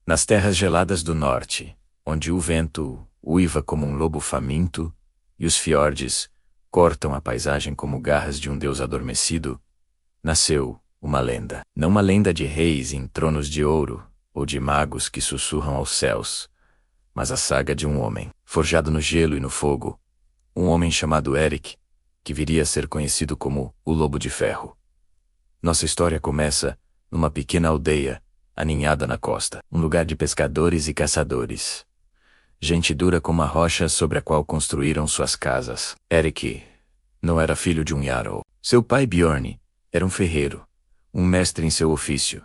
Nas terras geladas do norte, onde o vento uiva como um lobo faminto, e os fiordes cortam a paisagem como garras de um deus adormecido, nasceu uma lenda. Não uma lenda de reis em tronos de ouro, ou de magos que sussurram aos céus, mas a saga de um homem, forjado no gelo e no fogo, um homem chamado Eric, que viria a ser conhecido como o Lobo de Ferro. Nossa história começa numa pequena aldeia, aninhada na costa, um lugar de pescadores e caçadores. Gente dura como a rocha sobre a qual construíram suas casas. Eric não era filho de um Jarl. Seu pai Bjorn era um ferreiro, um mestre em seu ofício,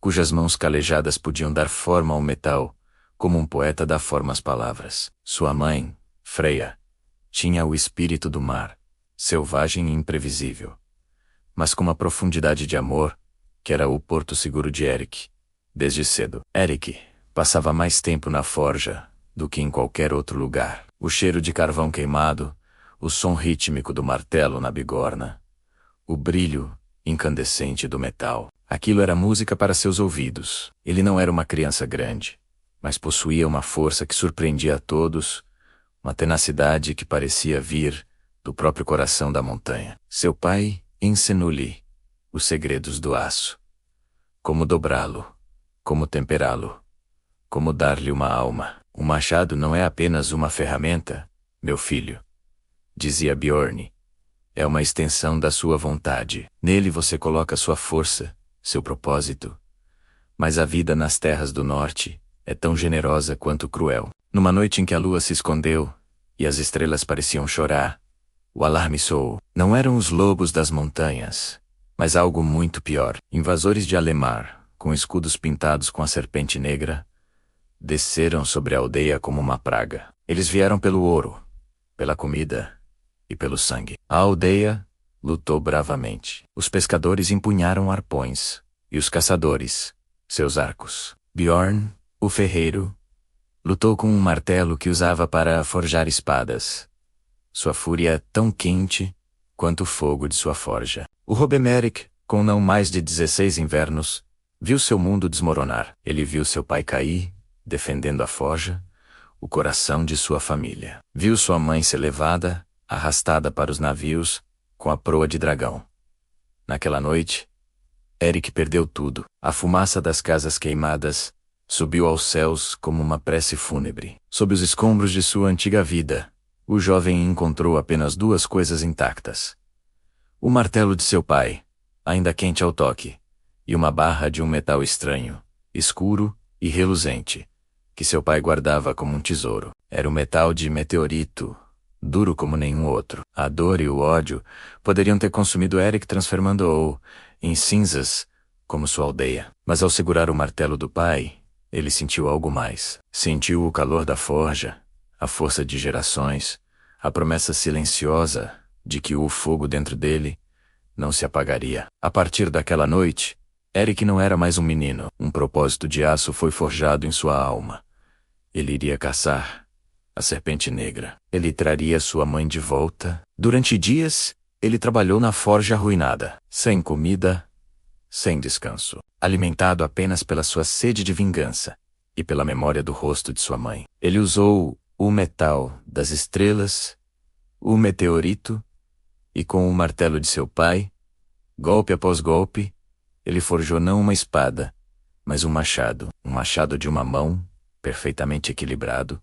cujas mãos calejadas podiam dar forma ao metal, como um poeta dá forma às palavras. Sua mãe, Freya, tinha o espírito do mar, selvagem e imprevisível, mas com uma profundidade de amor, que era o porto seguro de Eric. Desde cedo, Eric passava mais tempo na forja do que em qualquer outro lugar. O cheiro de carvão queimado, o som rítmico do martelo na bigorna, o brilho incandescente do metal. Aquilo era música para seus ouvidos. Ele não era uma criança grande, mas possuía uma força que surpreendia a todos, uma tenacidade que parecia vir do próprio coração da montanha. Seu pai ensinou-lhe os segredos do aço. Como dobrá-lo, como temperá-lo, como dar-lhe uma alma. O machado não é apenas uma ferramenta, meu filho, dizia Bjorn. É uma extensão da sua vontade. Nele você coloca sua força, seu propósito. Mas a vida nas terras do norte é tão generosa quanto cruel. Numa noite em que a lua se escondeu e as estrelas pareciam chorar, o alarme soou. Não eram os lobos das montanhas, mas algo muito pior. Invasores de Alemar, com escudos pintados com a serpente negra, desceram sobre a aldeia como uma praga. Eles vieram pelo ouro, pela comida e pelo sangue. A aldeia lutou bravamente. Os pescadores empunharam arpões, e os caçadores, seus arcos. Bjorn, o ferreiro, lutou com um martelo que usava para forjar espadas. Sua fúria é tão quente quanto o fogo de sua forja. O Robemeric, com não mais de 16 invernos, viu seu mundo desmoronar. Ele viu seu pai cair, defendendo a forja, o coração de sua família. Viu sua mãe ser levada, arrastada para os navios, com a proa de dragão. Naquela noite, Eric perdeu tudo. A fumaça das casas queimadas subiu aos céus como uma prece fúnebre. Sob os escombros de sua antiga vida, o jovem encontrou apenas duas coisas intactas: o martelo de seu pai, ainda quente ao toque, e uma barra de um metal estranho, escuro e reluzente, que seu pai guardava como um tesouro. Era um metal de meteorito, duro como nenhum outro. A dor e o ódio poderiam ter consumido Eric, transformando-o em cinzas, como sua aldeia. Mas ao segurar o martelo do pai, ele sentiu algo mais. Sentiu o calor da forja, a força de gerações, a promessa silenciosa de que o fogo dentro dele não se apagaria. A partir daquela noite, Eric não era mais um menino. Um propósito de aço foi forjado em sua alma. Ele iria caçar a serpente negra. Ele traria sua mãe de volta. Durante dias, ele trabalhou na forja arruinada, sem comida, sem descanso, alimentado apenas pela sua sede de vingança e pela memória do rosto de sua mãe. Ele usou o metal das estrelas, o meteorito, e com o martelo de seu pai, golpe após golpe, ele forjou não uma espada, mas um machado de uma mão, perfeitamente equilibrado,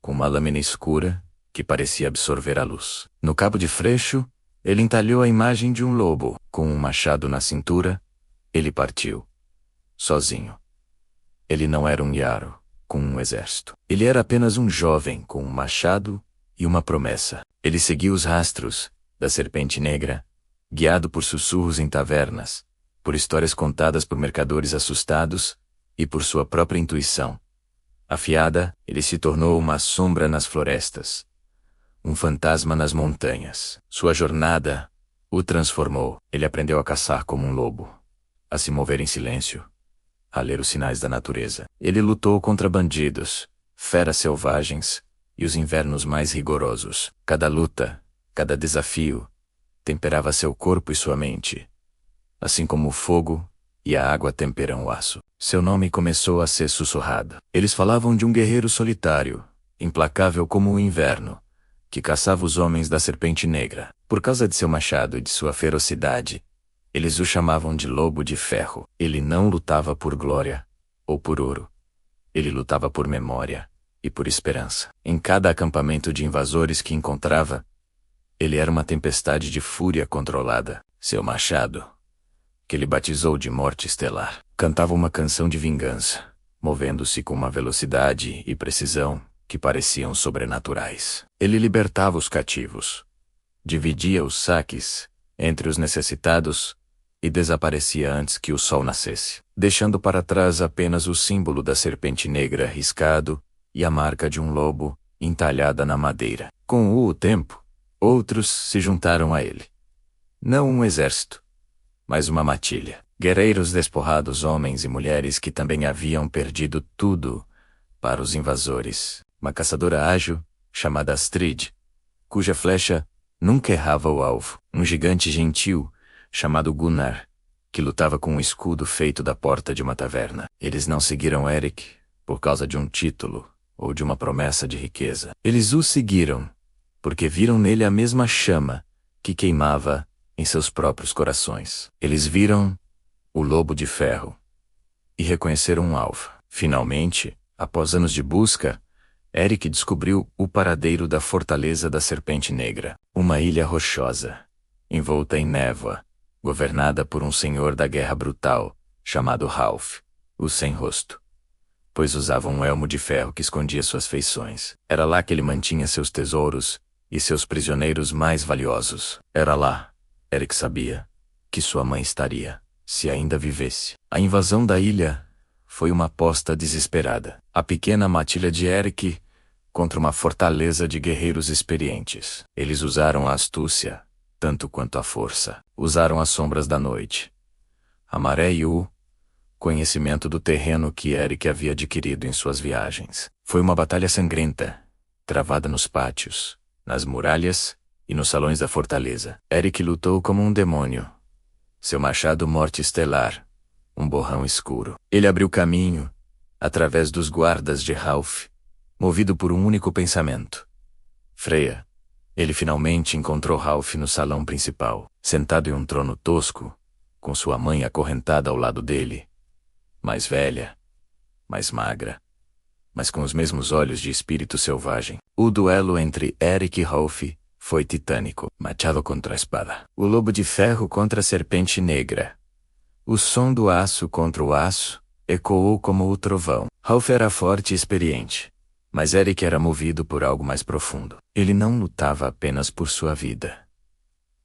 com uma lâmina escura que parecia absorver a luz. No cabo de freixo, ele entalhou a imagem de um lobo. Com um machado na cintura, ele partiu, sozinho. Ele não era um Jarl com um exército. Ele era apenas um jovem com um machado e uma promessa. Ele seguiu os rastros da serpente negra, guiado por sussurros em tavernas, por histórias contadas por mercadores assustados e por sua própria intuição. Afiada, ele se tornou uma sombra nas florestas, um fantasma nas montanhas. Sua jornada o transformou. Ele aprendeu a caçar como um lobo, a se mover em silêncio, a ler os sinais da natureza. Ele lutou contra bandidos, feras selvagens e os invernos mais rigorosos. Cada luta, cada desafio, temperava seu corpo e sua mente, assim como o fogo e a água temperam o aço. Seu nome começou a ser sussurrado. Eles falavam de um guerreiro solitário, implacável como o inverno, que caçava os homens da Serpente Negra. Por causa de seu machado e de sua ferocidade, eles o chamavam de Lobo de Ferro. Ele não lutava por glória ou por ouro. Ele lutava por memória e por esperança. Em cada acampamento de invasores que encontrava, ele era uma tempestade de fúria controlada. Seu machado, que ele batizou de Morte Estelar, cantava uma canção de vingança, movendo-se com uma velocidade e precisão que pareciam sobrenaturais. Ele libertava os cativos, dividia os saques entre os necessitados e desaparecia antes que o sol nascesse, deixando para trás apenas o símbolo da serpente negra riscado e a marca de um lobo entalhada na madeira. Com o tempo, outros se juntaram a ele. Não um exército, mas uma matilha. Guerreiros despojados, homens e mulheres que também haviam perdido tudo para os invasores. Uma caçadora ágil, chamada Astrid, cuja flecha nunca errava o alvo. Um gigante gentil, chamado Gunnar, que lutava com um escudo feito da porta de uma taverna. Eles não seguiram Eric por causa de um título ou de uma promessa de riqueza. Eles o seguiram porque viram nele a mesma chama que queimava em seus próprios corações. Eles viram o Lobo de Ferro e reconheceram um alvo. Finalmente, após anos de busca, Eric descobriu o paradeiro da Fortaleza da Serpente Negra, uma ilha rochosa, envolta em névoa, governada por um senhor da guerra brutal, chamado Ralph, o Sem Rosto, pois usava um elmo de ferro que escondia suas feições. Era lá que ele mantinha seus tesouros e seus prisioneiros mais valiosos. Era lá, Eric sabia, que sua mãe estaria, se ainda vivesse. A invasão da ilha foi uma aposta desesperada. A pequena matilha de Eric contra uma fortaleza de guerreiros experientes. Eles usaram a astúcia, tanto quanto a força. Usaram as sombras da noite, a maré e o conhecimento do terreno que Eric havia adquirido em suas viagens. Foi uma batalha sangrenta, travada nos pátios, nas muralhas e nos salões da fortaleza. Eric lutou como um demônio. Seu machado Morte Estelar, um borrão escuro. Ele abriu caminho, através dos guardas de Ralph, movido por um único pensamento. Freya. Ele finalmente encontrou Ralph no salão principal, sentado em um trono tosco, com sua mãe acorrentada ao lado dele, mais velha, mais magra, mas com os mesmos olhos de espírito selvagem. O duelo entre Eric e Ralph foi titânico. Machado contra a espada. O Lobo de Ferro contra a Serpente Negra. O som do aço contra o aço ecoou como o trovão. Ralph era forte e experiente, mas Eric era movido por algo mais profundo. Ele não lutava apenas por sua vida.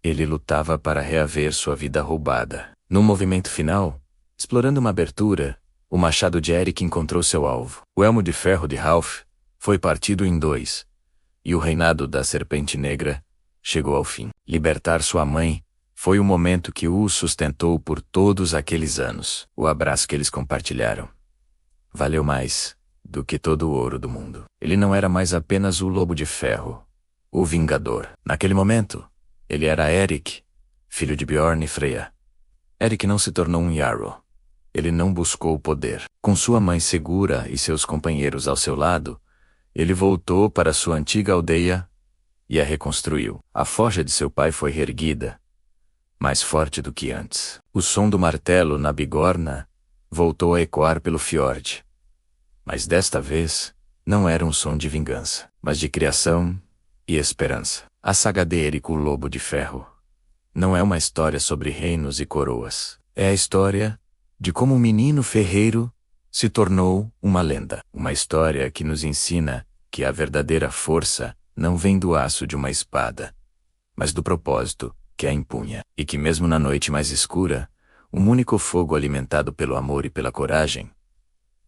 Ele lutava para reaver sua vida roubada. No movimento final, explorando uma abertura, o machado de Eric encontrou seu alvo. O elmo de ferro de Ralph foi partido em dois, e o reinado da Serpente Negra chegou ao fim. Libertar sua mãe foi o momento que o sustentou por todos aqueles anos. O abraço que eles compartilharam valeu mais do que todo o ouro do mundo. Ele não era mais apenas o Lobo de Ferro, o Vingador. Naquele momento, ele era Eric, filho de Bjorn e Freya. Eric não se tornou um Jarl. Ele não buscou o poder. Com sua mãe segura e seus companheiros ao seu lado, ele voltou para sua antiga aldeia e a reconstruiu. A forja de seu pai foi reerguida, mais forte do que antes. O som do martelo na bigorna voltou a ecoar pelo fiord. Mas desta vez, não era um som de vingança, mas de criação e esperança. A saga de Eric, o Lobo de Ferro, não é uma história sobre reinos e coroas. É a história de como um menino ferreiro se tornou uma lenda. Uma história que nos ensina que a verdadeira força não vem do aço de uma espada, mas do propósito que a empunha. E que mesmo na noite mais escura, um único fogo alimentado pelo amor e pela coragem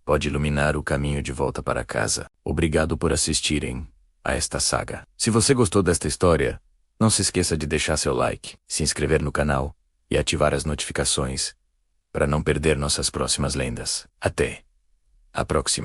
pode iluminar o caminho de volta para casa. Obrigado por assistirem a esta saga. Se você gostou desta história, não se esqueça de deixar seu like, se inscrever no canal e ativar as notificações para não perder nossas próximas lendas. Até a próxima.